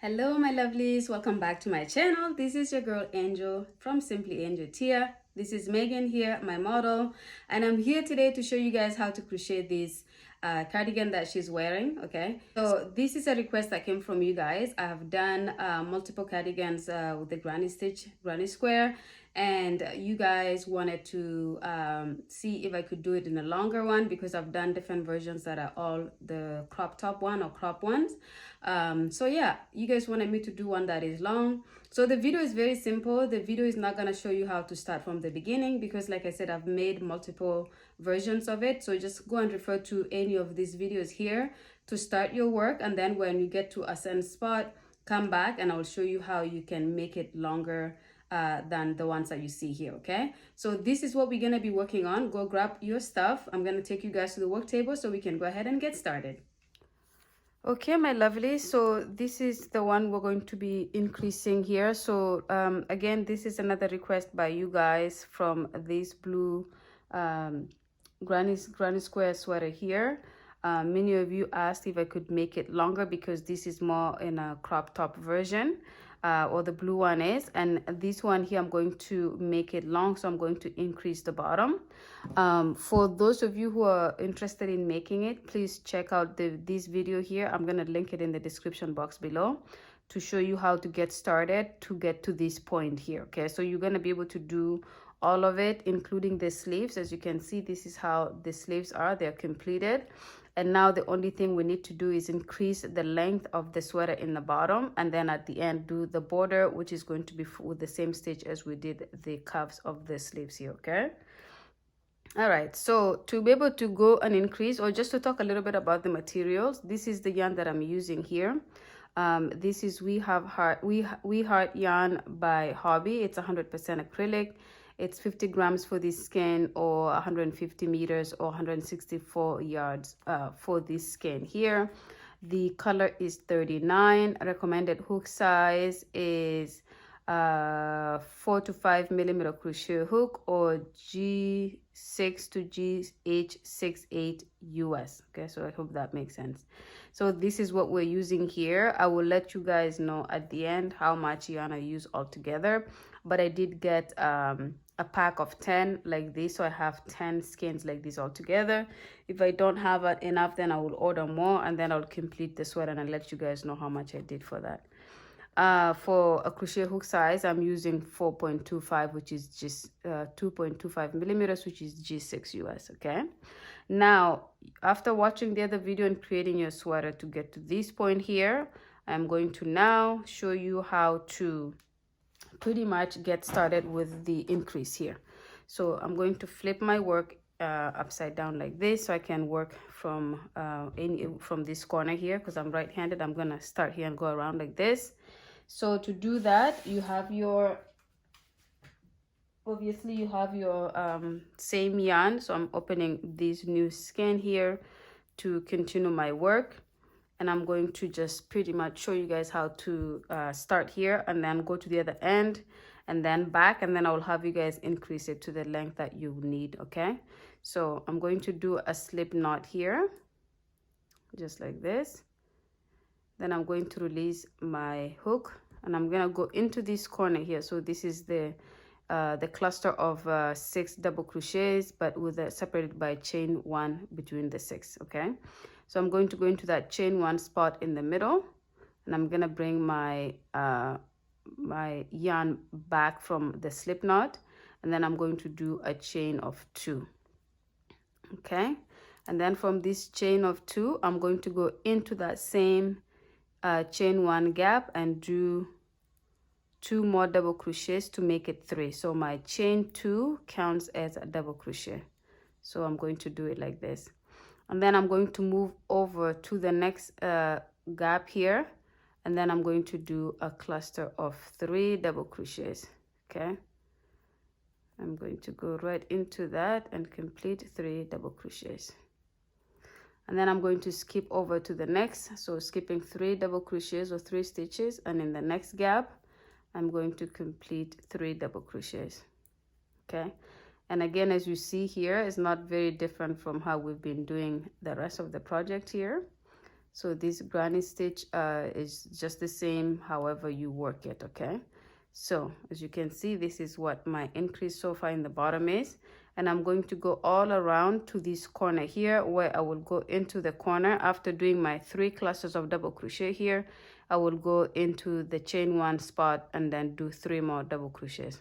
Hello my lovelies, welcome back to my channel. This is your girl Angel from Simply Angel Tia. This is Megan here, my model, and I'm here today to show you guys how to crochet this cardigan that she's wearing. Okay, so this is a request that came from you guys. I have done multiple cardigans with the granny stitch, granny square, and you guys wanted to see if I could do it in a longer one because I've done different versions that are all the crop top one or crop ones. So yeah, you guys wanted me to do one that is long. So the video is very simple. The video is not going to show you how to start from the beginning because like I said, I've made multiple versions of it. So just go and refer to any of these videos here to start your work, and then when you get to a certain spot, come back and I'll show you how you can make it longer than the ones that you see here. Okay, so this is what we're going to be working on. Go grab your stuff. I'm going to take you guys to the work table so we can go ahead and get started. Okay, my lovely, so this is the one we're going to be increasing here. So again, this is another request by you guys from this blue granny square sweater here. Many of you asked if I could make it longer because this is more in a crop top version, or the blue one is, and this one here I'm going to make it long, so I'm going to increase the bottom. For those of you who are interested in making it, please check out this video here. I'm going to link it in the description box below to show you how to get started to get to this point here. Okay, so you're going to be able to do all of it, including the sleeves. As you can see, this is how the sleeves are. They're completed, and now the only thing we need to do is increase the length of the sweater in the bottom, and then at the end do the border, which is going to be with the same stitch as we did the cuffs of the sleeves here. Okay, all right, so to be able to go and increase, or just to talk a little bit about the materials, this is the yarn that I'm using here. This is We Heart yarn by Hobby. It's 100% acrylic. It's 50 grams for this skein, or 150 meters, or 164 yards for this skein here. The color is 39. Recommended hook size is 4 to 5 millimeter crochet hook, or G6 to GH68 US. Okay, so I hope that makes sense. So this is what we're using here. I will let you guys know at the end how much yarn I use altogether, but I did get a pack of 10 like this, so I have 10 skeins like this all together. If I don't have enough, then I will order more, and then I'll complete the sweater and I'll let you guys know how much I did for that. For a crochet hook size, I'm using 4.25, which is just 2.25 millimeters, which is G6 US. Okay, now after watching the other video and creating your sweater to get to this point here, I'm going to now show you how to pretty much get started with the increase here. So I'm going to flip my work upside down like this, so I can work from this corner here, because I'm right-handed. I'm gonna start here and go around like this. So to do that, you have your same yarn. So I'm opening this new skein here to continue my work, and I'm going to just pretty much show you guys how to start here and then go to the other end and then back, and then I'll have you guys increase it to the length that you need. Okay, so I'm going to do a slip knot here just like this. Then I'm going to release my hook, and I'm gonna go into this corner here. So this is the cluster of 6 double crochets, but with separated by chain 1 between the 6. Okay, so I'm going to go into that chain 1 spot in the middle, and I'm gonna bring my my yarn back from the slip knot, and then I'm going to do a chain of 2. Okay, and then from this chain of 2, I'm going to go into that same chain 1 gap and do 2 more double crochets to make it 3. So my chain 2 counts as a double crochet. So I'm going to do it like this, and then I'm going to move over to the next gap here, and then I'm going to do a cluster of 3 double crochets. Okay, I'm going to go right into that and complete 3 double crochets, and then I'm going to skip over to the next, so skipping 3 double crochets or 3 stitches, and in the next gap I'm going to complete 3 double crochets. Okay, and again, as you see here, it's not very different from how we've been doing the rest of the project here. So this granny stitch is just the same however you work it, okay? So as you can see, this is what my increase so far in the bottom is, and I'm going to go all around to this corner here, where I will go into the corner. After doing my 3 clusters of double crochet here, I will go into the chain 1 spot and then do 3 more double crochets.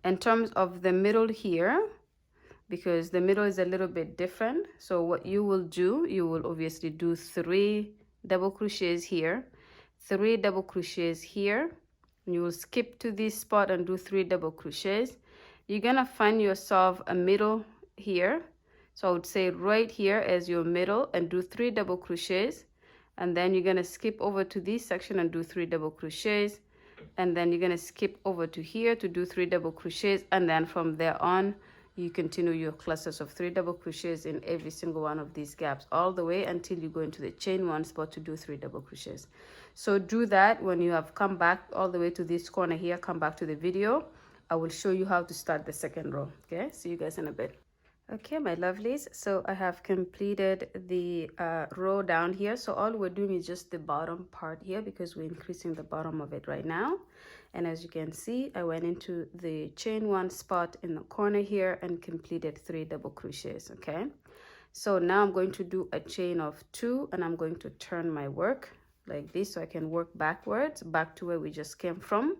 In terms of the middle here, because the middle is a little bit different, so what you will do, you will obviously do 3 double crochets here, 3 double crochets here. You will skip to this spot and do 3 double crochets. You're gonna find yourself a middle here, so I would say right here as your middle, and do 3 double crochets, and then you're gonna skip over to this section and do 3 double crochets, and then you're gonna skip over to here to do 3 double crochets, and then from there on you continue your clusters of 3 double crochets in every single one of these gaps, all the way until you go into the chain 1 spot to do 3 double crochets. So do that. When you have come back all the way to this corner here, come back to the video. I will show you how to start the second row. Okay, see you guys in a bit. Okay, my lovelies, so I have completed the row down here. So all we're doing is just the bottom part here, because we're increasing the bottom of it right now. And as you can see, I went into the chain 1 spot in the corner here and completed 3 double crochets. Okay, so now I'm going to do a chain of 2, and I'm going to turn my work like this so I can work backwards back to where we just came from.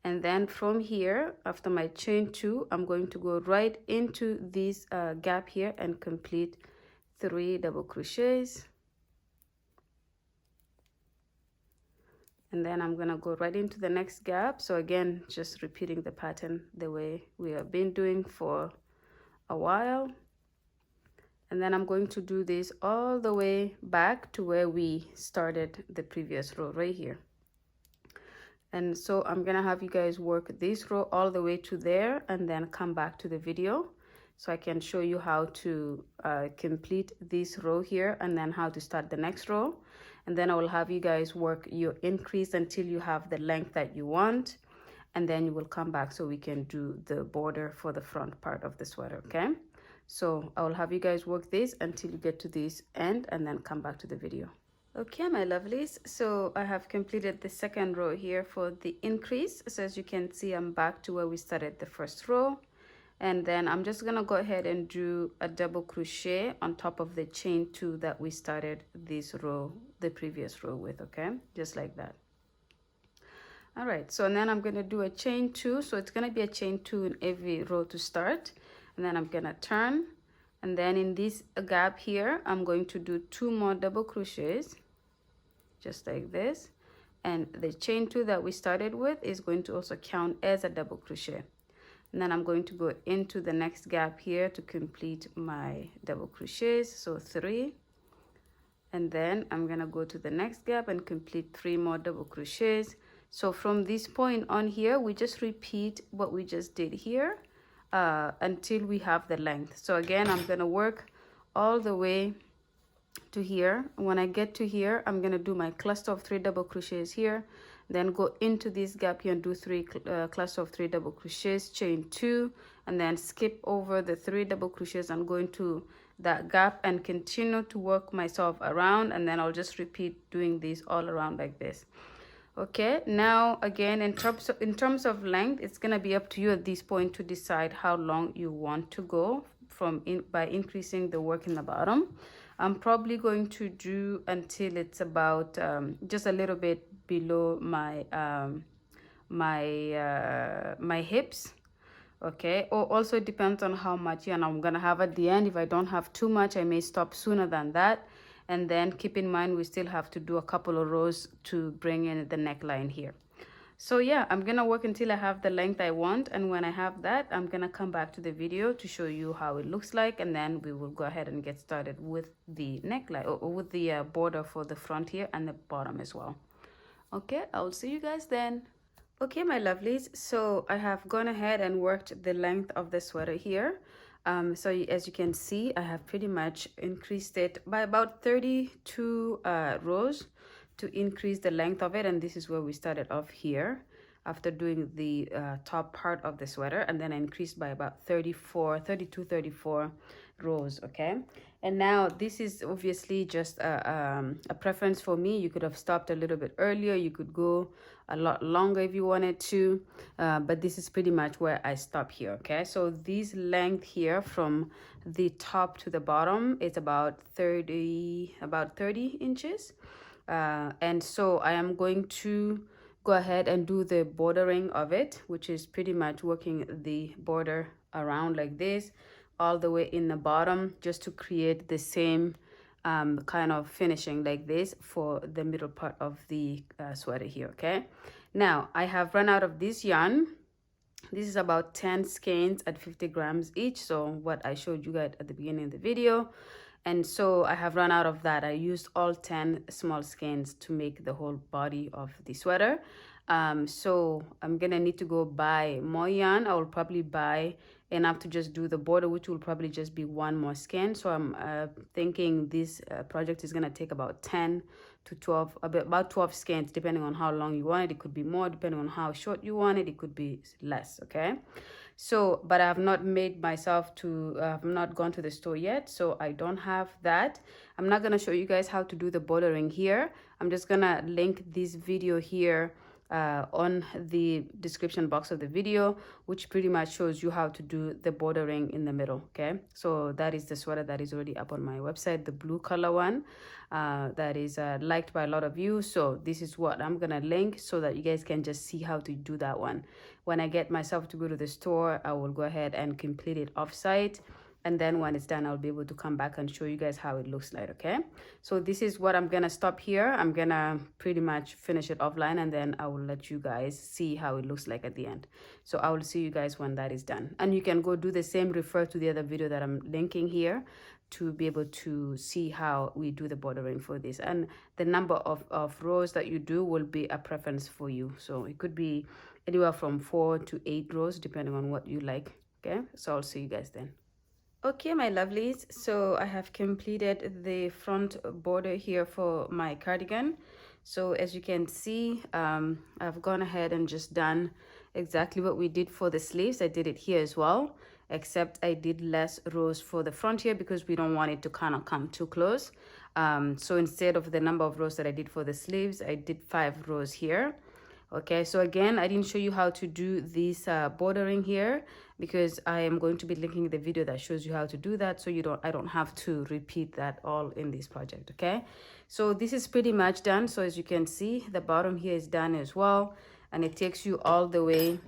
And then from here, after my chain 2, I'm going to go right into this gap here and complete 3 double crochets. And then I'm gonna go right into the next gap. So again, just repeating the pattern the way we have been doing for a while. And then I'm going to do this all the way back to where we started the previous row right here. And so I'm gonna have you guys work this row all the way to there, and then come back to the video so I can show you how to complete this row here, and then how to start the next row. And then I will have you guys work your increase until you have the length that you want, and then you will come back so we can do the border for the front part of the sweater. Okay, so I will have you guys work this until you get to this end, and then come back to the video. Okay, my lovelies, so I have completed the second row here for the increase. So as you can see, I'm back to where we started the first row, and then I'm just gonna go ahead and do a double crochet on top of the chain 2 that we started this row, the previous row with. Okay, just like that. All right, so then I'm gonna do a chain 2, so it's gonna be a chain 2 in every row to start, and then I'm gonna turn, and then in this gap here I'm going to do 2 more double crochets, just like this, and the chain 2 that we started with is going to also count as a double crochet. And then I'm going to go into the next gap here to complete my double crochets, so 3, and then I'm gonna go to the next gap and complete 3 more double crochets. So from this point on here, we just repeat what we just did here until we have the length. So again, I'm gonna work all the way to here. When I get to here, I'm gonna do my cluster of 3 double crochets here, then go into this gap here and do 3 cluster of 3 double crochets, chain 2, and then skip over the 3 double crochets and go into that gap and continue to work myself around, and then I'll just repeat doing this all around like this. Okay, now again, in terms of length, it's gonna be up to you at this point to decide how long you want to go by increasing the work in the bottom. I'm probably going to do until it's about just a little bit below my my hips. Okay, or also it depends on how much I'm gonna have at the end. If I don't have too much, I may stop sooner than that. And then keep in mind, we still have to do a couple of rows to bring in the neckline here. So yeah, I'm gonna work until I have the length I want, and when I have that, I'm gonna come back to the video to show you how it looks like, and then we will go ahead and get started with the neckline, or with the border for the front here and the bottom as well. Okay, I'll see you guys then. Okay, my lovelies, so I have gone ahead and worked the length of the sweater here. So as you can see, I have pretty much increased it by about 32 rows to increase the length of it, and this is where we started off here after doing the top part of the sweater, and then I increased by about 34 rows. Okay, And now this is obviously just a preference for me. You could have stopped a little bit earlier. You could go a lot longer if you wanted to, but this is pretty much where I stop here. Okay, so this length here from the top to the bottom is about 30 inches. And so I am going to go ahead and do the bordering of it, which is pretty much working the border around like this all the way in the bottom, just to create the same kind of finishing like this for the middle part of the sweater here. Okay, now I have run out of this yarn. This is about 10 skeins at 50 grams each, so what I showed you guys at the beginning of the video. And so I have run out of that. I used all 10 small skeins to make the whole body of the sweater. So I'm gonna need to go buy more yarn. I will probably buy enough to just do the border, which will probably just be one more skein. So I'm thinking this project is gonna take about 10 to 12, about 12 skeins, depending on how long you want it. It could be more, depending on how short you want it. It could be less, okay? So, but I have not made myself to, I have not gone to the store yet, so I don't have that. I'm not gonna show you guys how to do the bordering here. I'm just gonna link this video here on the description box of the video, which pretty much shows you how to do the bordering in the middle. Okay, so that is the sweater that is already up on my website, the blue color one that is liked by a lot of you. So this is what I'm gonna link so that you guys can just see how to do that one. When I get myself to go to the store, I will go ahead and complete it offsite, and then when it's done, I'll be able to come back and show you guys how it looks like. Okay, so this is what I'm gonna stop here. I'm gonna pretty much finish it offline, and then I will let you guys see how it looks like at the end. So I will see you guys when that is done, and you can go do the same, refer to the other video that I'm linking here to be able to see how we do the bordering for this. And the number of rows that you do will be a preference for you, so it could be anywhere from 4 to 8 rows depending on what you like. Okay, so I'll see you guys then. Okay, my lovelies, so I have completed the front border here for my cardigan. So as you can see, I've gone ahead and just done exactly what we did for the sleeves. I did it here as well, except I did less rows for the front here because we don't want it to kind of come too close. So instead of the number of rows that I did for the sleeves, I did 5 rows here. Okay, so again, I didn't show you how to do this bordering here because I am going to be linking the video that shows you how to do that, so I don't have to repeat that all in this project. Okay, so this is pretty much done. So as you can see, the bottom here is done as well, and it takes you all the way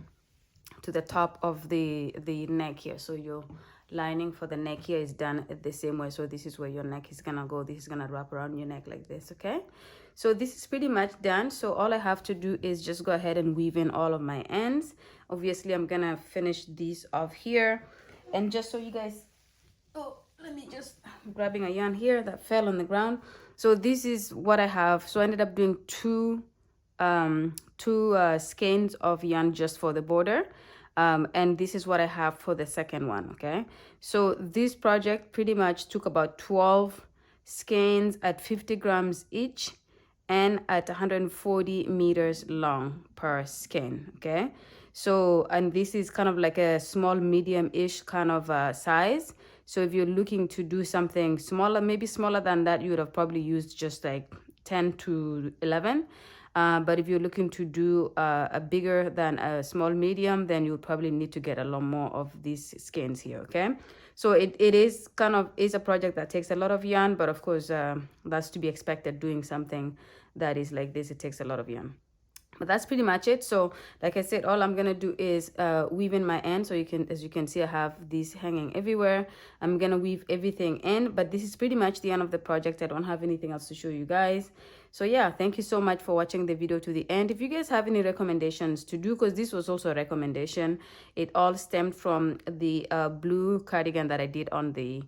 to the top of the neck here. So your lining for the neck here is done the same way. So this is where your neck is gonna go. This is gonna wrap around your neck like this. Okay, so this is pretty much done. So all I have to do is just go ahead and weave in all of my ends. Obviously I'm gonna finish these off here, and just so you guys, oh, let me just, I'm grabbing a yarn here that fell on the ground. So this is what I have. So I ended up doing two skeins of yarn just for the border. And this is what I have for the second one. Okay, so this project pretty much took about 12 skeins at 50 grams each and at 140 meters long per skein. Okay, so, and this is kind of like a small medium-ish kind of size. So if you're looking to do something smaller, maybe smaller than that, you would have probably used just like 10 to 11. But if you're looking to do a bigger than a small medium, then you'll probably need to get a lot more of these skeins here. Okay, so it is kind of is a project that takes a lot of yarn, but of course that's to be expected. Doing something that is like this, it takes a lot of yarn. But that's pretty much it. So like I said, all I'm gonna do is weave in my end. So you can, as you can see, I have these hanging everywhere. I'm gonna weave everything in, but this is pretty much the end of the project. I don't have anything else to show you guys. So yeah, thank you so much for watching the video to the end. If you guys have any recommendations to do, because this was also a recommendation, it all stemmed from the blue cardigan that I did on the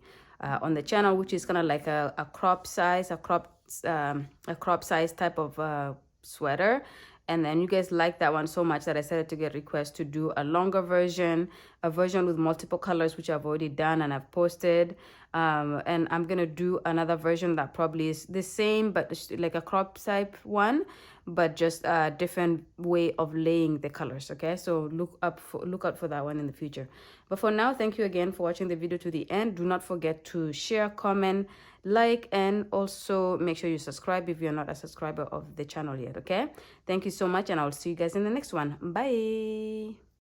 channel, which is kind of like a crop size type of sweater. And then you guys liked that one so much that I started to get requests to do a longer version, a version with multiple colors, which I've already done and I've posted. And I'm gonna do another version that probably is the same, but like a crop type one, but just a different way of laying the colors. Okay, so look out for that one in the future. But for now, thank you again for watching the video to the end. Do not forget to share, comment, like, and also make sure you subscribe if you're not a subscriber of the channel yet. Okay, thank you so much, and I'll see you guys in the next one. Bye.